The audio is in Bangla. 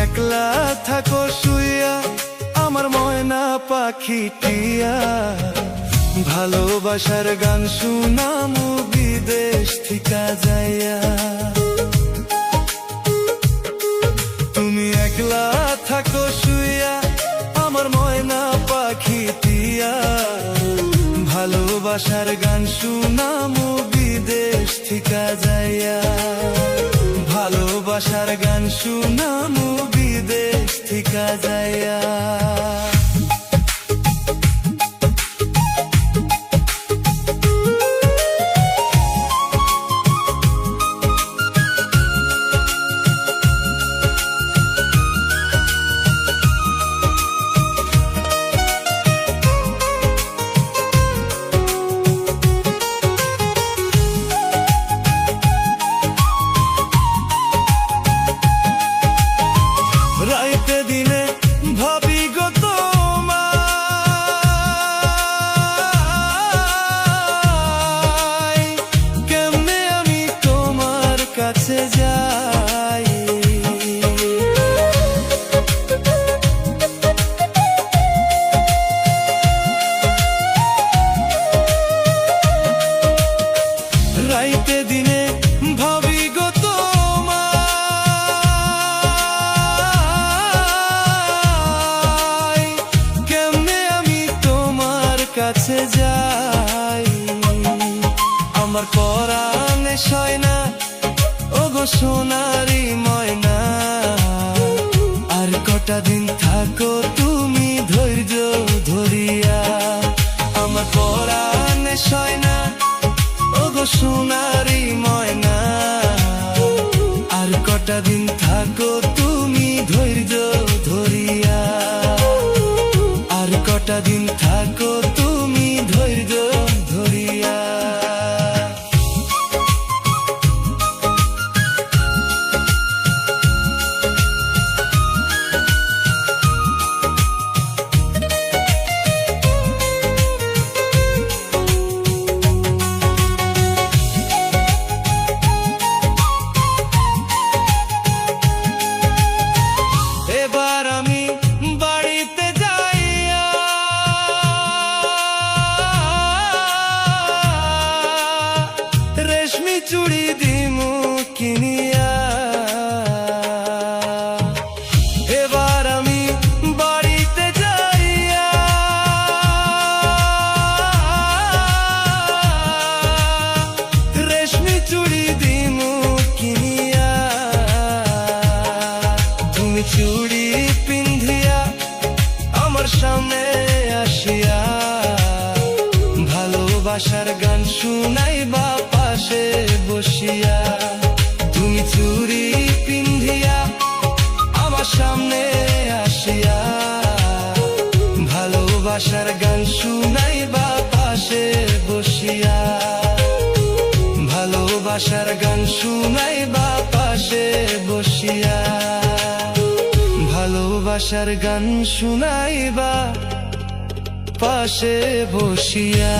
একলা থাকো শুইয়া আমার ময়না পাখি টিয়া, ভালোবাসার গান শুনামু বিদেশ থিকা যাইয়া। তুমি একলা থাকো শুইয়া আমার ময়না পাখি টিয়া, ভালোবাসার গান শুনামু বিদেশ থিকা যাইয়া। ভালোবাসার গান শুনামু বিদেশ থিকা যাইয়া। রাইতে দিনে ভাবি গো তোমায়, কেমনে আমি তোমার কাছে যাই। রাইতে দিনে ভাবি গো কাছে যাই। আমার পরাণে সয়না ওগো সোনারি ময়না, আর কটা দিন থাকো তুমি ধৈর্য ধরিয়া। আমার পরাণে সয়না ওগো সোনারি ময়না, আর কটা দিন থাকো তুমি ধৈর্য ধরিয়া। আর কটা দিন থাকো তুমি ধৈর্য ধরিয়া। এবার আমি বাড়িতে যাইয়া রেশমি চুড়ি দিমু কিনিয়া। এবার আমি বাড়িতে যাইয়া রেশমি চুড়ি দিমু কিনিয়া। তুমি চুড়ি পিন্ধিয়া আমার সামনে আসিয়া, ভালোবাসার গান শুনাইবা পাশে বসিয়া। তুমি চুড়ি পিন্ধিয়া আমার সামনে আসিয়া, ভালোবাসার গান শুনাইবা পাশে বসিয়া। ভালোবাসার গান শুনাইবা পাশে বসিয়া। ভালোবাসার গান শুনাইবা পাশে বসিয়া।